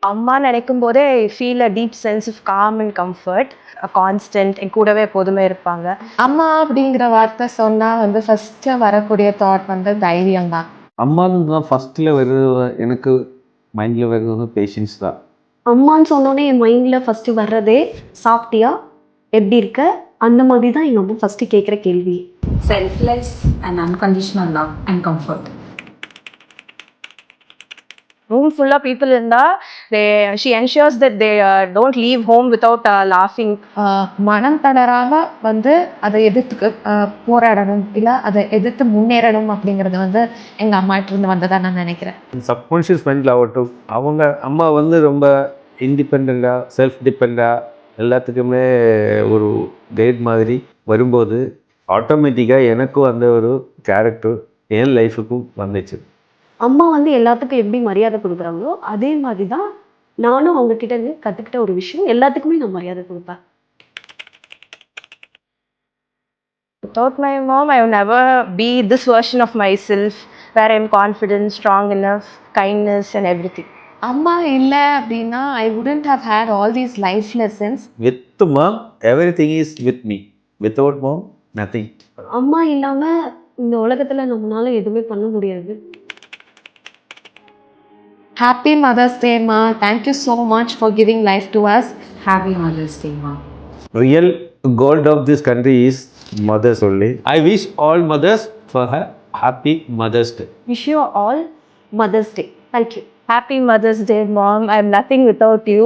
அம்மா நினைக்கும் போதே I feel a deep sense of calm and comfort. Constant என் கூடவே எப்போதுமே இருப்பாங்க. அம்மா அப்படிங்கிற வார்த்தை சொன்னா வந்து ஃபர்ஸ்ட் வரக்கூடிய தாட் வந்து தைரியம் தான். அம்மான்னு தான் ஃபஸ்ட்டில் வருது எனக்கு மைண்டில் வருது பேஷன்ஸ் தான். அம்மான்னு சொன்னோன்னே என் மைண்டில் ஃபஸ்ட்டு வர்றதே சாப்பிட்டியா, எப்படி இருக்க, அந்த மாதிரி தான் எங்கள் அம்மா ஃபஸ்ட்டு கேட்குற கேள்வி. Selfless and unconditional love and comfort. Room ஃபுல்லாக பீப்புள் இருந்தால் she ensures that they don't leave home without லாஃபிங். மனம் தளராம வந்து அதை எதிர்த்து போராடணும், இல்லை அதை எதிர்த்து முன்னேறணும் அப்படிங்கிறது வந்து எங்கள் அம்மாட்ட இருந்து வந்ததா நான் நினைக்கிறேன். சப்கான்ஷியஸ் மைண்டில் ஆகட்டும், அவங்க அம்மா வந்து ரொம்ப இண்டிபெண்ட்டாக செல்ஃப் டிபெண்டாக எல்லாத்துக்குமே ஒரு கைட் மாதிரி வரும்போது ஆட்டோமேட்டிக்காக எனக்கும் அந்த ஒரு கேரக்டர் என் லைஃபுக்கும் வந்துச்சு. அம்மா வந்து எல்லாத்துக்கும் எப்படி மரியாதை கொடுக்குறாங்களோ அதே மாதிரி தான் நானும் அவங்கக்கிட்ட இருந்து கற்றுக்கிட்ட ஒரு விஷயம், எல்லாத்துக்குமே நான் மரியாதை கொடுப்பேன். Without my mom, I would never be this version of myself where I'm confident, strong enough, kindness and everything. அம்மா இல்லை அப்படின்னா I wouldn't have had all these life lessons. With mom everything is with me, without mom nothing. அம்மா இல்லாமல் இந்த உலகத்தில் நம்மளால எதுவுமே பண்ண முடியாது. Happy Mother's Day, Ma. Thank you so much for giving life to us. Happy Mother's Day, Mom. Real gold of this country is mothers only. I wish all mothers for a happy Mother's Day. Wish you all Mother's Day. Thank you. Happy Mother's Day, Mom. I'm nothing without you.